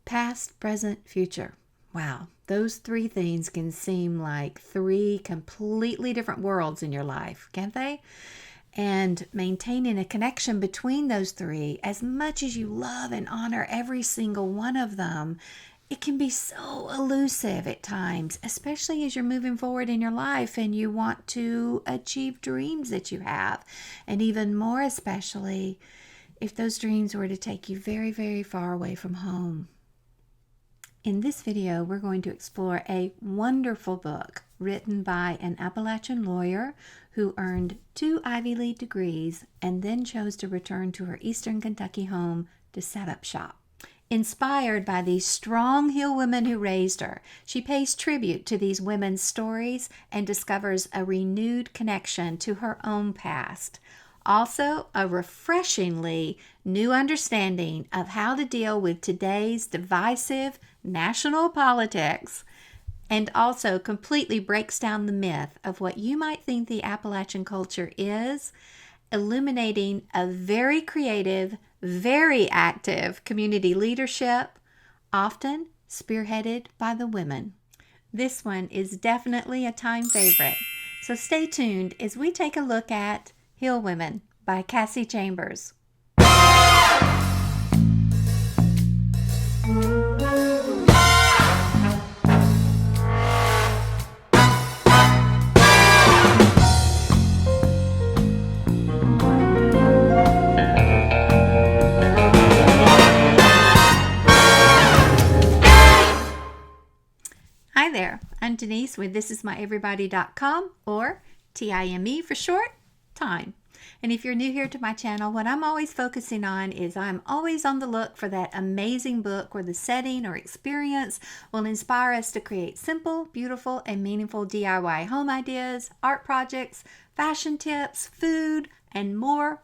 Past, present, future. Wow, those three things can seem like three completely different worlds in your life, can't they? And maintaining a connection between those three, as much as you love and honor every single one of them, it can be so elusive at times, especially as you're moving forward in your life and you want to achieve dreams that you have. And even more especially if those dreams were to take you very, very far away from home. In this video, we're going to explore a wonderful book written by an Appalachian lawyer who earned 2 Ivy League degrees and then chose to return to her Eastern Kentucky home to set up shop. Inspired by these strong Hill women who raised her, she pays tribute to these women's stories and discovers a renewed connection to her own past. Also, a refreshingly new understanding of how to deal with today's divisive national politics, and also completely breaks down the myth of what you might think the Appalachian culture is, illuminating a very creative, very active community leadership, often spearheaded by the women. This one is definitely a time favorite, so stay tuned as we take a look at Hill Women by Cassie Chambers. Hi there, I'm Denise with thisismyeverybody.com, or TIME for short, time. And if you're new here to my channel, what I'm always focusing on is I'm always on the look for that amazing book where the setting or experience will inspire us to create simple, beautiful, and meaningful DIY home ideas, art projects, fashion tips, food, and more,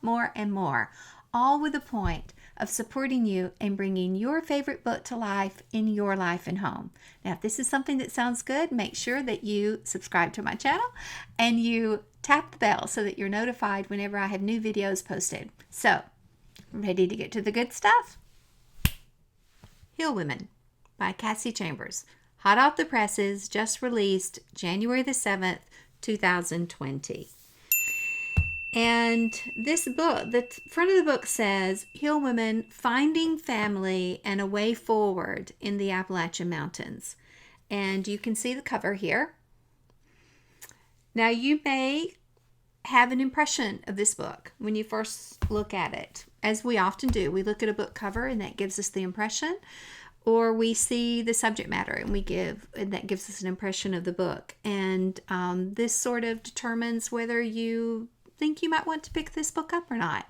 all with the point of supporting you and bringing your favorite book to life in your life and home. Now, if this is something that sounds good, make sure that you subscribe to my channel and you tap the bell so that you're notified whenever I have new videos posted. So, ready to get to the good stuff? Hill Women by Cassie Chambers. Hot off the presses, just released January the 7th, 2020. And this book, the front of the book says, Hill Women Finding Family and a Way Forward in the Appalachian Mountains. And you can see the cover here. Now, you may have an impression of this book when you first look at it, as we often do. We look at a book cover and that gives us the impression, or we see the subject matter and that gives us an impression of the book. And this sort of determines whether you think you might want to pick this book up or not.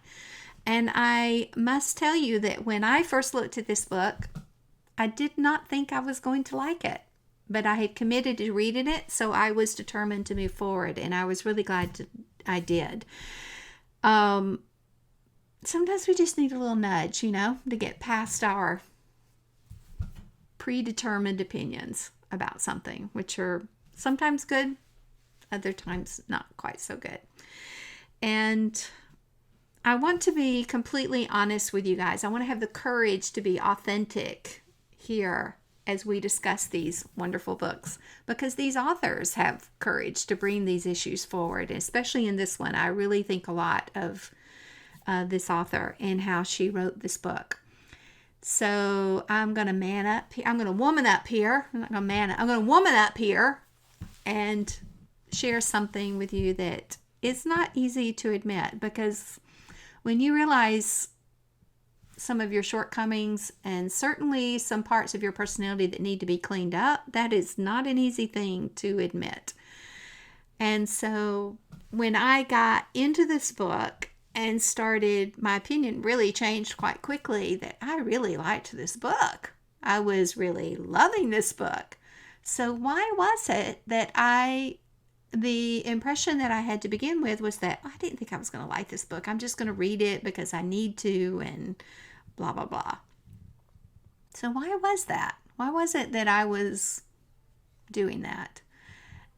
And I must tell you that when I first looked at this book, I did not think I was going to like it, but I had committed to reading it, so I was determined to move forward, and I was really glad I did. Sometimes we just need a little nudge, to get past our predetermined opinions about something, which are sometimes good, other times not quite so good. And I want to be completely honest with you guys. I want to have the courage to be authentic here as we discuss these wonderful books, because these authors have courage to bring these issues forward. And especially in this one, I really think a lot of this author and how she wrote this book. So I'm going to man up. I'm going to woman up here. I'm not going to man up. I'm going to woman up here and share something with you that is not easy to admit, because when you realize some of your shortcomings and certainly some parts of your personality that need to be cleaned up, that is not an easy thing to admit. And so when I got into this book and started, my opinion really changed quite quickly that I really liked this book. I was really loving this book. So why was it that the impression that I had to begin with was that I didn't think I was going to like this book. I'm just going to read it because I need to and blah, blah, blah. So why was that? Why was it that I was doing that?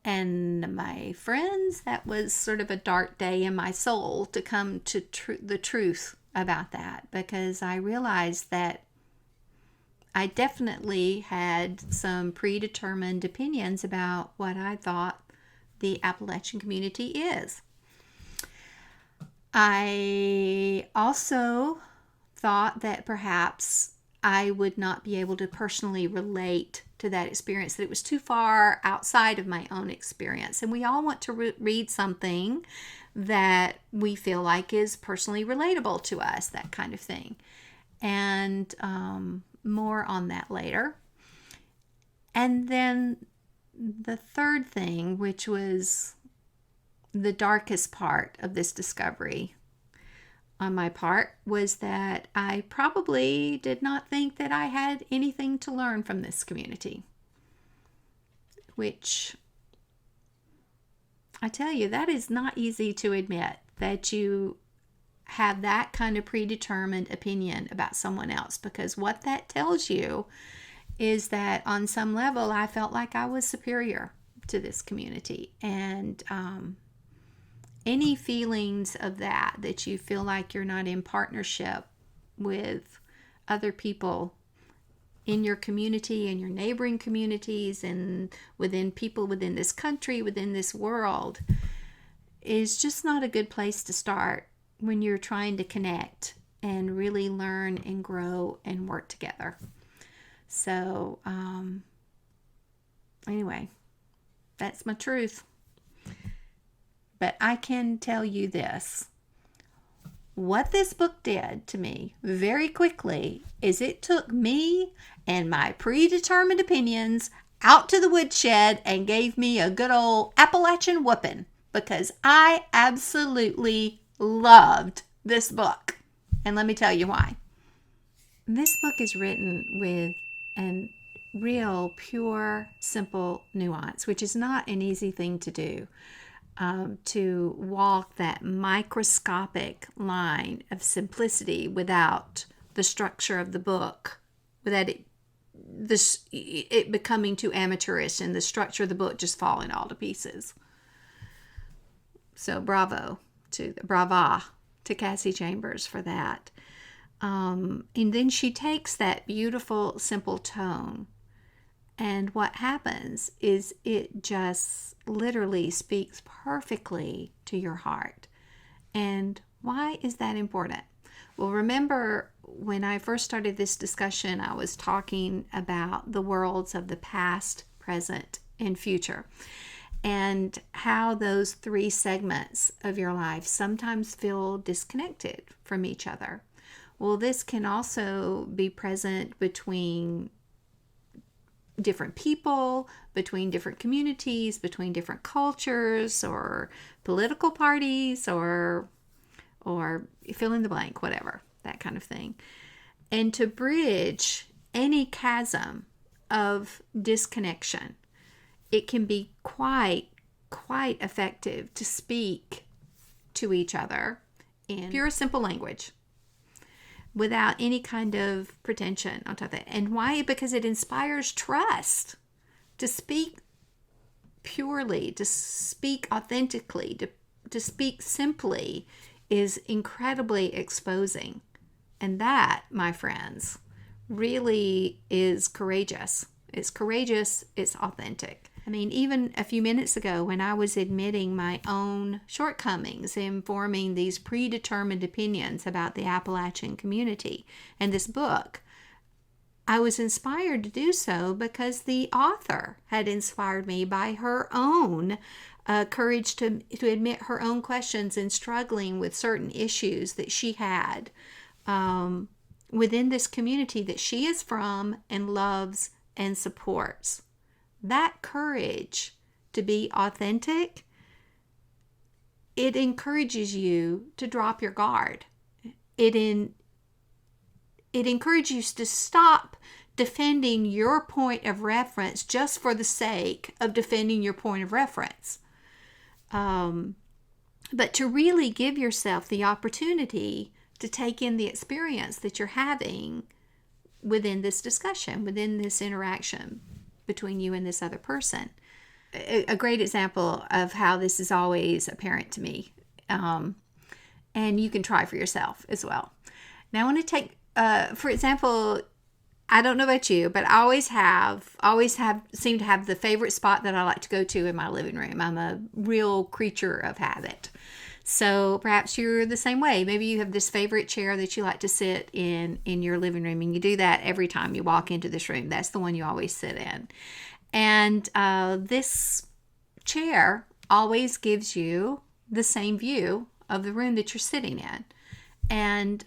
And my friends, that was sort of a dark day in my soul to come to the truth about that, because I realized that I definitely had some predetermined opinions about what I thought the Appalachian community is. I also thought that perhaps I would not be able to personally relate to that experience, that it was too far outside of my own experience. And we all want to read something that we feel like is personally relatable to us, that kind of thing. And more on that later. And then the third thing, which was the darkest part of this discovery on my part, was that I probably did not think that I had anything to learn from this community. Which, I tell you, that is not easy to admit, that you have that kind of predetermined opinion about someone else, because what that tells you is that on some level I felt like I was superior to this community. And any feelings of that you feel like you're not in partnership with other people in your community, in your neighboring communities, and within people within this country, within this world, is just not a good place to start when you're trying to connect and really learn and grow and work together. So, anyway, that's my truth. But I can tell you this. What this book did to me very quickly is it took me and my predetermined opinions out to the woodshed and gave me a good old Appalachian whooping, because I absolutely loved this book. And let me tell you why. This book is written with a real, pure, simple nuance, which is not an easy thing to do. To walk that microscopic line of simplicity without the structure of the book, without it becoming too amateurish and the structure of the book just falling all to pieces. So brava to Cassie Chambers for that. And then she takes that beautiful, simple tone, and what happens is it just literally speaks perfectly to your heart. And why is that important? Well, remember when I first started this discussion, I was talking about the worlds of the past, present, and future, and how those three segments of your life sometimes feel disconnected from each other. Well, this can also be present between different people, between different communities, between different cultures or political parties, or fill in the blank, whatever, that kind of thing. And to bridge any chasm of disconnection, it can be quite effective to speak to each other in pure, simple language, without any kind of pretension on top of it. And why? Because it inspires trust. To speak purely, to speak authentically, to speak simply is incredibly exposing. And that, my friends, really is courageous. It's courageous, it's authentic. I mean, even a few minutes ago when I was admitting my own shortcomings in forming these predetermined opinions about the Appalachian community and this book, I was inspired to do so because the author had inspired me by her own courage to admit her own questions and struggling with certain issues that she had within this community that she is from and loves and supports. That courage to be authentic, it encourages you to drop your guard. It encourages you to stop defending your point of reference just for the sake of defending your point of reference. But to really give yourself the opportunity to take in the experience that you're having within this discussion, within this interaction between you and this other person. A great example of how this is always apparent to me, and you can try for yourself as well. Now I want to take, for example, I don't know about you, but I seem to have the favorite spot that I like to go to in my living room. I'm a real creature of habit. So perhaps you're the same way. Maybe you have this favorite chair that you like to sit in your living room, and you do that every time you walk into this room. That's the one you always sit in. And this chair always gives you the same view of the room that you're sitting in. And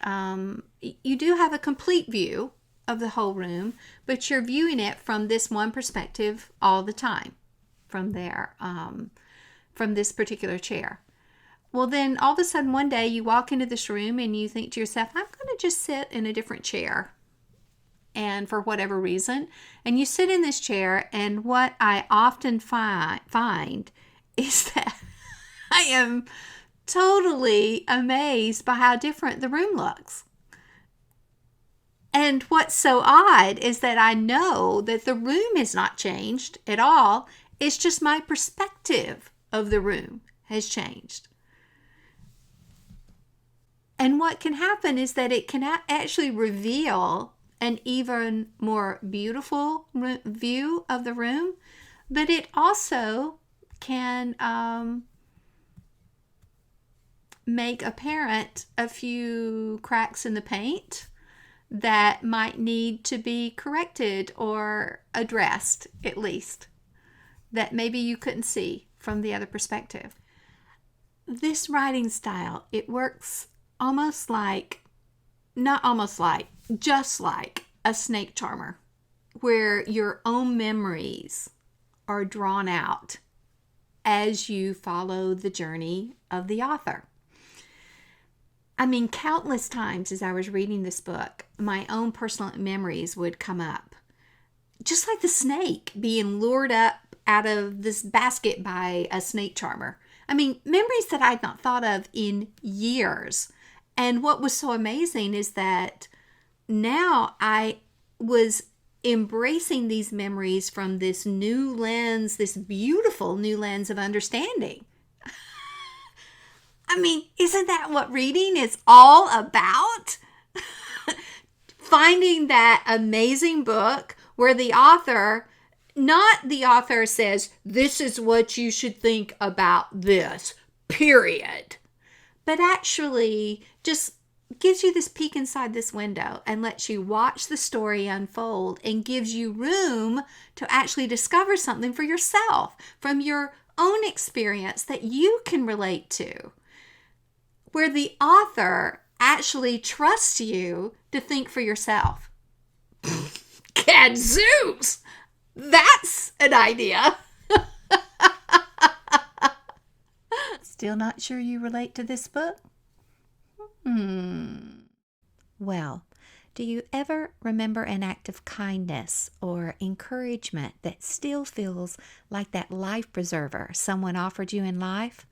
you do have a complete view of the whole room, but you're viewing it from this one perspective all the time, from this particular chair. Well, then all of a sudden one day you walk into this room and you think to yourself, I'm going to just sit in a different chair. And for whatever reason, and you sit in this chair, and what I often find is that I am totally amazed by how different the room looks. And what's so odd is that I know that the room has not changed at all. It's just my perspective of the room has changed. And what can happen is that it can actually reveal an even more beautiful view of the room, but it also can make apparent a few cracks in the paint that might need to be corrected or addressed, at least, that maybe you couldn't see from the other perspective. This writing style, it works just like a snake charmer, where your own memories are drawn out as you follow the journey of the author. I mean, countless times as I was reading this book, my own personal memories would come up. Just like the snake being lured up out of this basket by a snake charmer. I mean, memories that I'd not thought of in years. And what was so amazing is that now I was embracing these memories from this new lens, this beautiful new lens of understanding. I mean, isn't that what reading is all about? Finding that amazing book where the author says, this is what you should think about this, period. But actually just gives you this peek inside this window and lets you watch the story unfold and gives you room to actually discover something for yourself from your own experience that you can relate to, where the author actually trusts you to think for yourself. Gadzooks! That's an idea. Still not sure you relate to this book? Well, do you ever remember an act of kindness or encouragement that still feels like that life preserver someone offered you in life?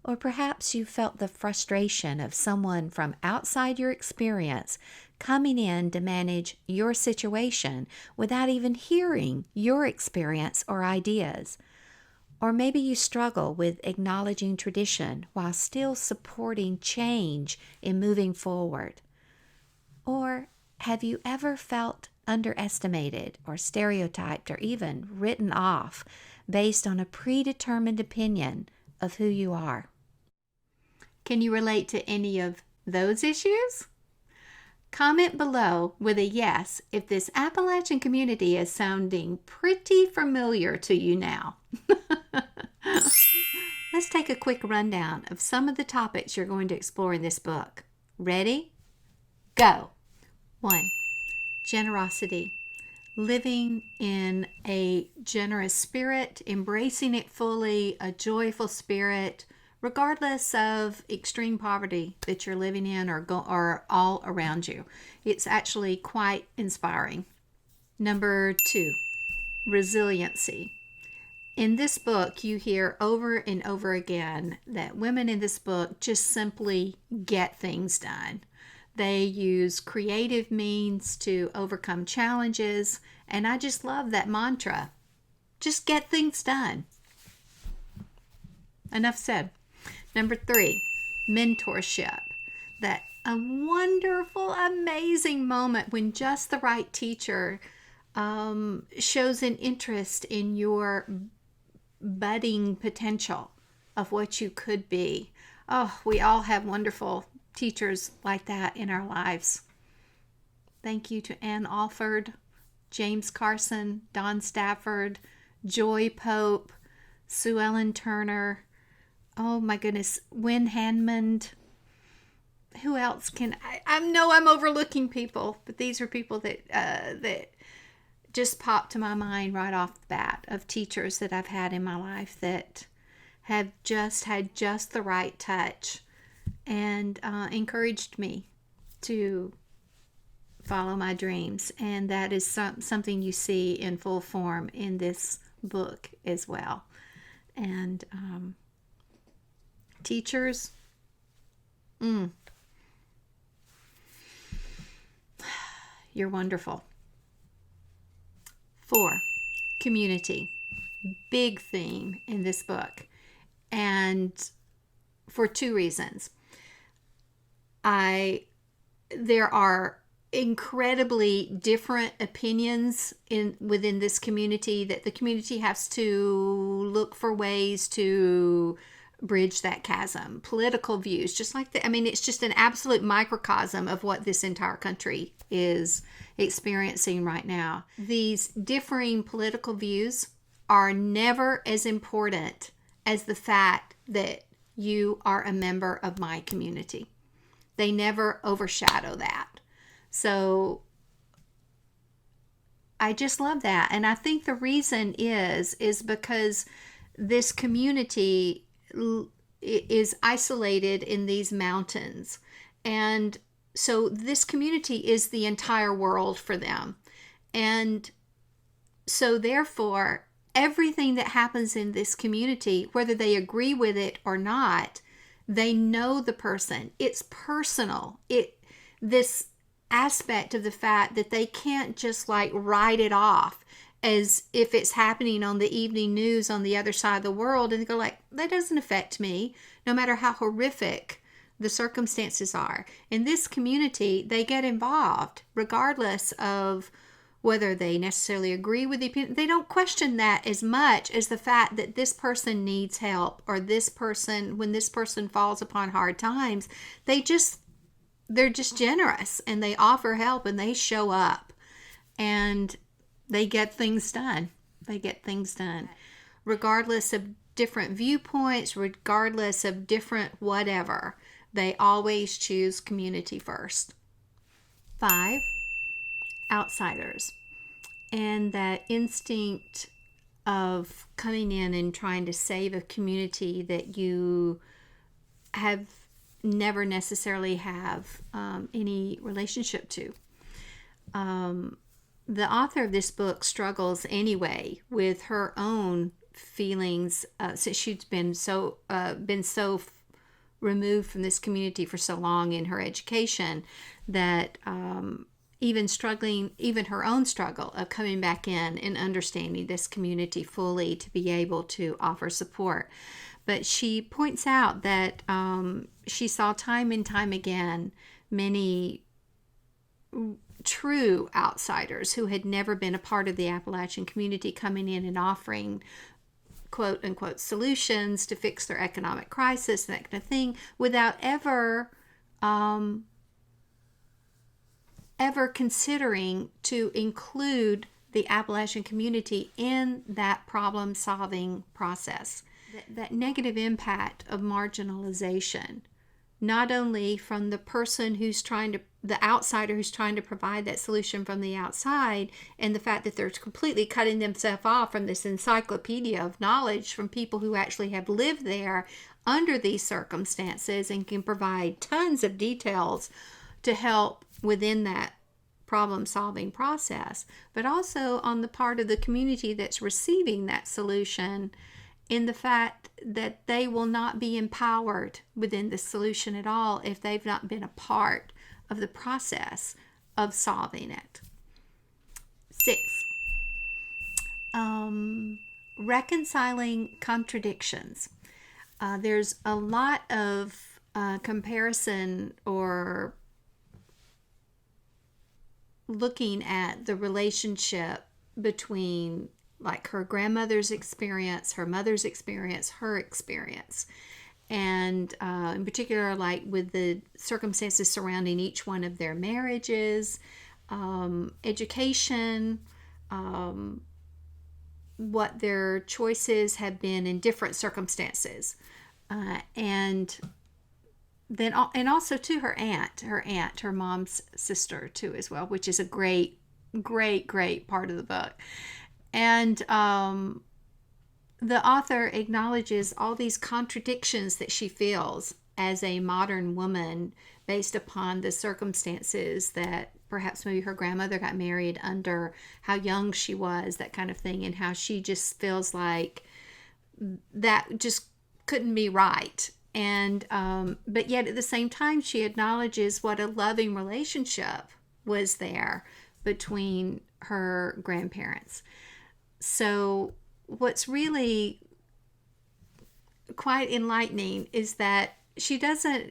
Or perhaps you felt the frustration of someone from outside your experience coming in to manage your situation without even hearing your experience or ideas. Or maybe you struggle with acknowledging tradition while still supporting change in moving forward. Or have you ever felt underestimated or stereotyped or even written off based on a predetermined opinion of who you are? Can you relate to any of those issues? Comment below with a yes if this Appalachian community is sounding pretty familiar to you now. Let's take a quick rundown of some of the topics you're going to explore in this book. Ready? Go. 1. Generosity. Living in a generous spirit, embracing it fully, a joyful spirit, regardless of extreme poverty that you're living in or all around you. It's actually quite inspiring. Number 2, resiliency. In this book, you hear over and over again that women in this book just simply get things done. They use creative means to overcome challenges, and I just love that mantra. Just get things done. Enough said. Number 3, mentorship. That a wonderful, amazing moment when just the right teacher shows an interest in your budding potential of what you could be. Oh, we all have wonderful teachers like that in our lives. Thank you to Ann Alford, James Carson, Don Stafford, Joy Pope, Sue Ellen Turner. Oh my goodness, Wynn Handmond. Who else can I know I'm overlooking people, but these are people that just popped to my mind right off the bat of teachers that I've had in my life that have just had just the right touch and encouraged me to follow my dreams. And that is something you see in full form in this book as well. And teachers, you're wonderful. 4, community. Big theme in this book. And for 2 reasons. There are incredibly different opinions within this community that the community has to look for ways to bridge that chasm. Political views, just like it's just an absolute microcosm of what this entire country is experiencing right now. These differing political views are never as important as the fact that you are a member of my community. They never overshadow that. So I just love that. And I think the reason is because this community is isolated in these mountains. And so this community is the entire world for them. And so therefore, everything that happens in this community, whether they agree with it or not, they know the person. It's personal. This aspect of the fact that they can't just like write it off as if it's happening on the evening news on the other side of the world and go like, that doesn't affect me, no matter how horrific the circumstances are. In this community, they get involved regardless of whether they necessarily agree with the opinion. They don't question that as much as the fact that this person needs help, or this person, when this person falls upon hard times, they're just generous and they offer help and they show up and they get things done. Regardless of different viewpoints, regardless of different whatever, they always choose community first. 5, outsiders. And that instinct of coming in and trying to save a community that you have never necessarily have any relationship to. The author of this book struggles anyway with her own feelings since she's been so removed from this community for so long in her education that even her own struggle of coming back in and understanding this community fully to be able to offer support. But she points out that she saw time and time again many true outsiders who had never been a part of the Appalachian community coming in and offering quote unquote solutions to fix their economic crisis and that kind of thing without ever considering to include the Appalachian community in that problem solving process. That negative impact of marginalization, not only from the person the outsider who's trying to provide that solution from the outside, and the fact that they're completely cutting themselves off from this encyclopedia of knowledge from people who actually have lived there under these circumstances and can provide tons of details to help within that problem-solving process, but also on the part of the community that's receiving that solution, in the fact that they will not be empowered within the solution at all if they've not been a part of the process of solving it. 6, reconciling contradictions. There's a lot of comparison or looking at the relationship between like her grandmother's experience, her mother's experience, her experience. And in particular, like with the circumstances surrounding each one of their marriages, education, what their choices have been in different circumstances. And then, and also to her aunt, her mom's sister too, as well, which is a great part of the book. And the author acknowledges all these contradictions that she feels as a modern woman based upon the circumstances that perhaps maybe her grandmother got married under, how young she was, that kind of thing, and how she just feels like that just couldn't be right. And but yet at the same time, she acknowledges what a loving relationship was there between her grandparents. So what's really quite enlightening is that she doesn't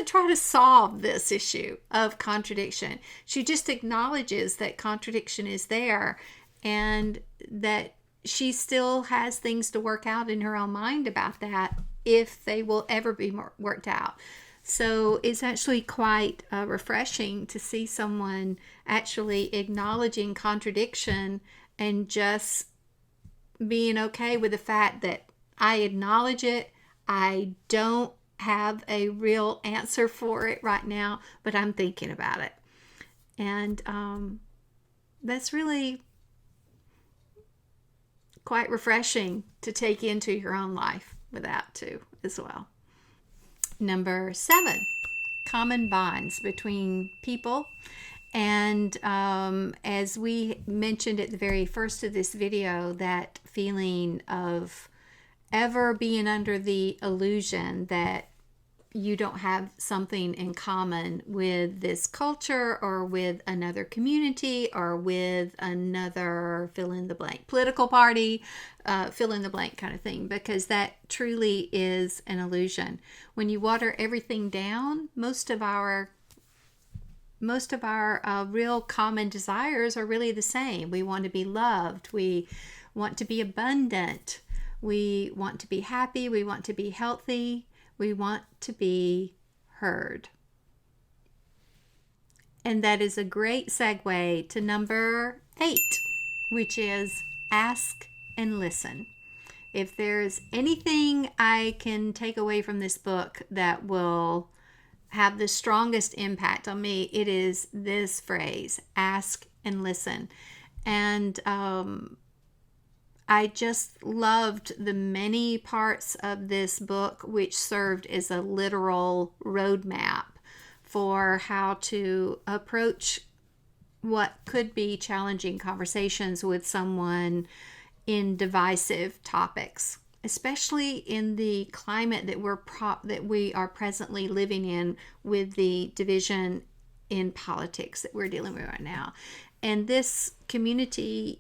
try to solve this issue of contradiction. She just acknowledges that contradiction is there, and that she still has things to work out in her own mind about that, if they will ever be worked out. So it's actually quite refreshing to see someone actually acknowledging contradiction and just being okay with the fact that I acknowledge it. I don't have a real answer for it right now, but I'm thinking about it. And that's really quite refreshing to take into your own life with that too, as well. Number 7, common bonds between people. And as we mentioned at the very first of this video, that feeling of ever being under the illusion that you don't have something in common with this culture or with another community or with another fill in the blank political party, fill in the blank kind of thing, because that truly is an illusion. When you water everything down, most of our real common desires are really the same. We want to be loved. We want to be abundant. We want to be happy. We want to be healthy. We want to be heard. And that is a great segue to number 8, which is ask and listen. If there's anything I can take away from this book that will have the strongest impact on me, it is this phrase, ask and listen. And I just loved the many parts of this book which served as a literal roadmap for how to approach what could be challenging conversations with someone in divisive topics, especially in the climate that we are presently living in, with the division in politics that we're dealing with right now. And this community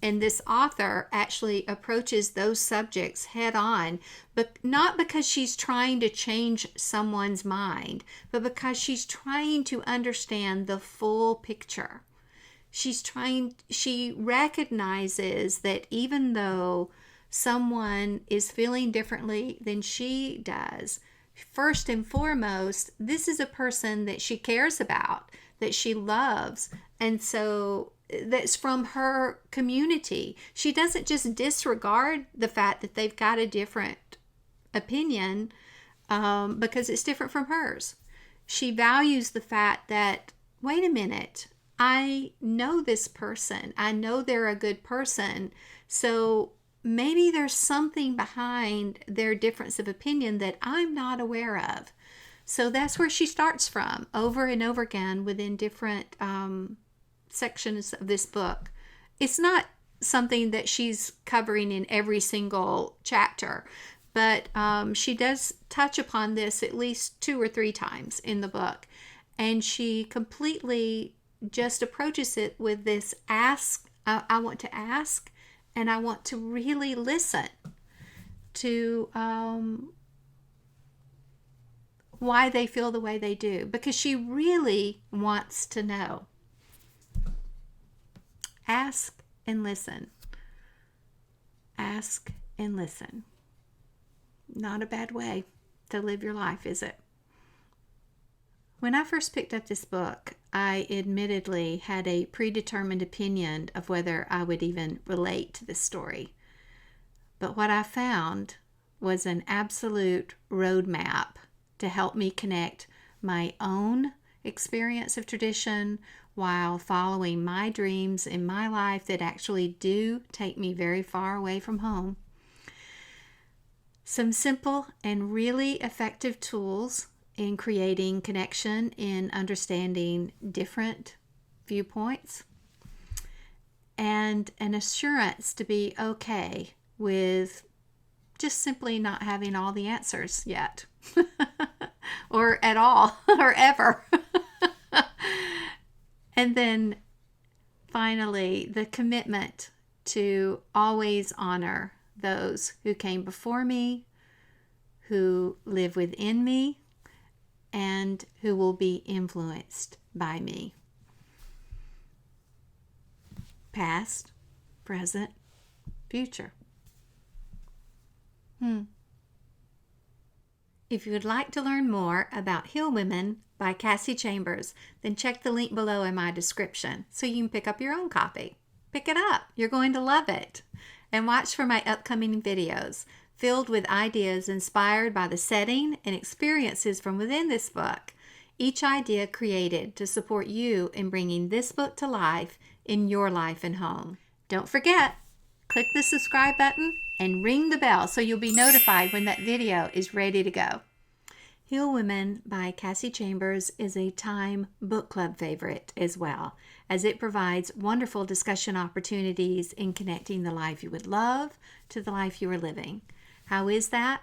and this author actually approaches those subjects head on, but not because she's trying to change someone's mind, but because she's trying to understand the full picture. She recognizes that even though someone is feeling differently than she does, first and foremost, this is a person that she cares about, that she loves, and so that's from her community. She doesn't just disregard the fact that they've got a different opinion because it's different from hers. She values the fact that, wait a minute, I know this person. I know they're a good person. So maybe there's something behind their difference of opinion that I'm not aware of. So that's where she starts from over and over again within different sections of this book. It's not something that she's covering in every single chapter, but she does touch upon this at least 2 or 3 times in the book. And she completely just approaches it with this ask. I want to ask, and I want to really listen to why they feel the way they do, because she really wants to know. Ask and listen. Ask and listen. Not a bad way to live your life, is it? When I first picked up this book, I admittedly had a predetermined opinion of whether I would even relate to this story. But what I found was an absolute roadmap to help me connect my own experience of tradition while following my dreams in my life that actually do take me very far away from home. Some simple and really effective tools in creating connection, in understanding different viewpoints, and an assurance to be okay with just simply not having all the answers yet, or at all, or ever. And then finally, the commitment to always honor those who came before me, who live within me, and who will be influenced by me. Past, present, future. If you would like to learn more about Heal Women by Cassie Chambers, then check the link below in my description so you can pick up your own copy. Pick it up. You're going to love it. And watch for my upcoming videos filled with ideas inspired by the setting and experiences from within this book. Each idea created to support you in bringing this book to life in your life and home. Don't forget, click the subscribe button and ring the bell so you'll be notified when that video is ready to go. Heal Women by Cassie Chambers is a Time book club favorite as well, as it provides wonderful discussion opportunities in connecting the life you would love to the life you are living. How is that?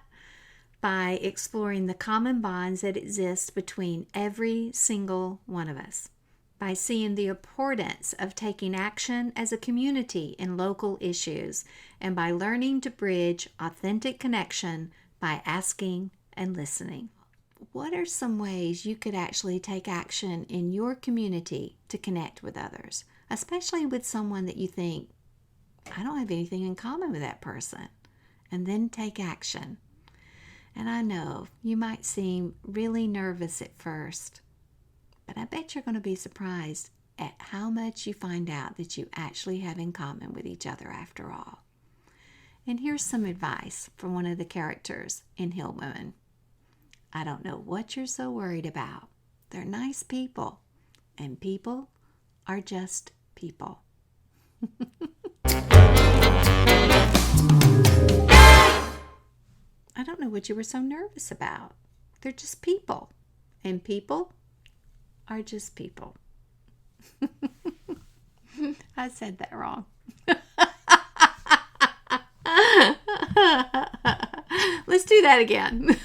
By exploring the common bonds that exist between every single one of us, by seeing the importance of taking action as a community in local issues, and by learning to bridge authentic connection by asking and listening. What are some ways you could actually take action in your community to connect with others, especially with someone that you think, I don't have anything in common with that person, and then take action? And I know you might seem really nervous at first, but I bet you're going to be surprised at how much you find out that you actually have in common with each other after all. And here's some advice from one of the characters in Heal Women. I don't know what you're so worried about. They're nice people, and people are just people. I don't know what you were so nervous about. They're just people, and people are just people. I said that wrong. Let's do that again.